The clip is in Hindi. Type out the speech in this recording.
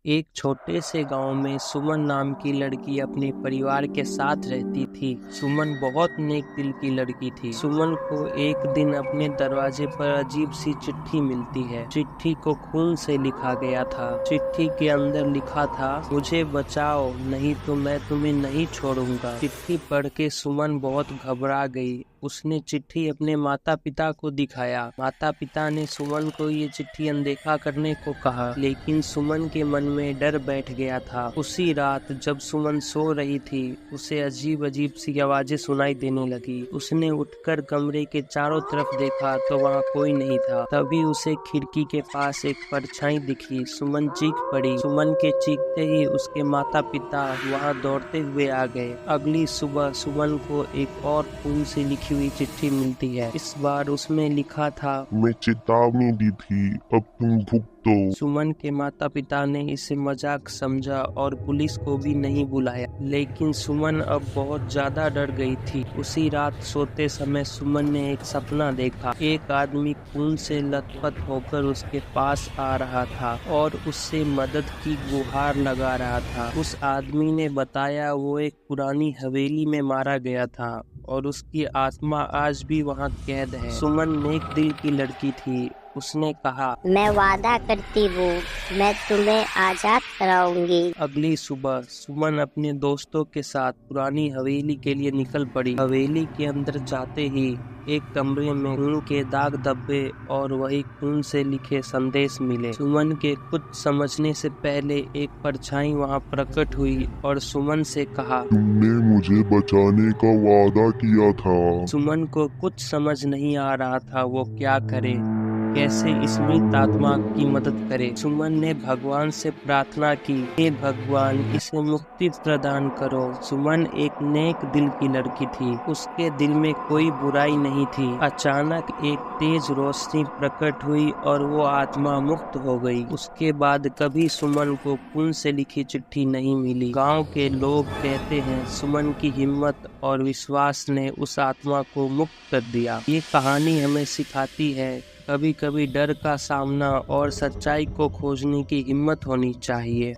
एक छोटे से गांव में सुमन नाम की लड़की अपने परिवार के साथ रहती थी। सुमन बहुत नेक दिल की लड़की थी। सुमन को एक दिन अपने दरवाजे पर अजीब सी चिट्ठी मिलती है। चिट्ठी को खून से लिखा गया था। चिट्ठी के अंदर लिखा था, मुझे बचाओ नहीं तो मैं तुम्हें नहीं छोड़ूंगा। चिट्ठी पढ़ के सुमन बहुत घबरा गई। उसने चिट्ठी अपने माता पिता को दिखाया। माता पिता ने सुमन को ये चिट्ठी अनदेखा करने को कहा, लेकिन सुमन के मन में डर बैठ गया था। उसी रात जब सुमन सो रही थी, उसे अजीब अजीब सी आवाजें सुनाई देने लगी। उसने उठकर कमरे के चारों तरफ देखा तो वहाँ कोई नहीं था। तभी उसे खिड़की के पास एक परछाई दिखी। सुमन चीख पड़ी। सुमन के चीखते ही उसके माता पिता वहाँ दौड़ते हुए आ गए। अगली सुबह सुमन को एक और खून से लिखी हुई चिट्ठी मिलती है। इस बार उसमें लिखा था, मैं चेतावनी दी थी, अब तुम भुगतो। सुमन के माता पिता ने इसे मजाक समझा और पुलिस को भी नहीं बुलाया, लेकिन सुमन अब बहुत ज्यादा डर गई थी। उसी रात सोते समय सुमन ने एक सपना देखा। एक आदमी खून से लथपथ होकर उसके पास आ रहा था और उससे मदद की गुहार लगा रहा था। उस आदमी ने बताया वो एक पुरानी हवेली में मारा गया था और उसकी आत्मा आज भी वहाँ कैद है। सुमन नेक दिल की लड़की थी। उसने कहा, मैं वादा करती हूँ मैं तुम्हें आजाद कराऊंगी। अगली सुबह सुमन अपने दोस्तों के साथ पुरानी हवेली के लिए निकल पड़ी। हवेली के अंदर जाते ही एक कमरे में खून के दाग धब्बे और वही खून से लिखे संदेश मिले। सुमन के कुछ समझने से पहले एक परछाई वहां प्रकट हुई और सुमन से कहा, तुमने मुझे बचाने का वादा किया था। सुमन को कुछ समझ नहीं आ रहा था वो क्या करे, कैसे इस मृत आत्मा की मदद करे। सुमन ने भगवान से प्रार्थना की, हे भगवान इसे मुक्ति प्रदान करो। सुमन एक नेक दिल की लड़की थी। उसके दिल में कोई बुराई नहीं थी। अचानक एक तेज रोशनी प्रकट हुई और वो आत्मा मुक्त हो गई। उसके बाद कभी सुमन को खून से लिखी चिट्ठी नहीं मिली। गांव के लोग कहते हैं सुमन की हिम्मत और विश्वास ने उस आत्मा को मुक्त कर दिया। ये कहानी हमें सिखाती है, कभी कभी डर का सामना और सच्चाई को खोजने की हिम्मत होनी चाहिए।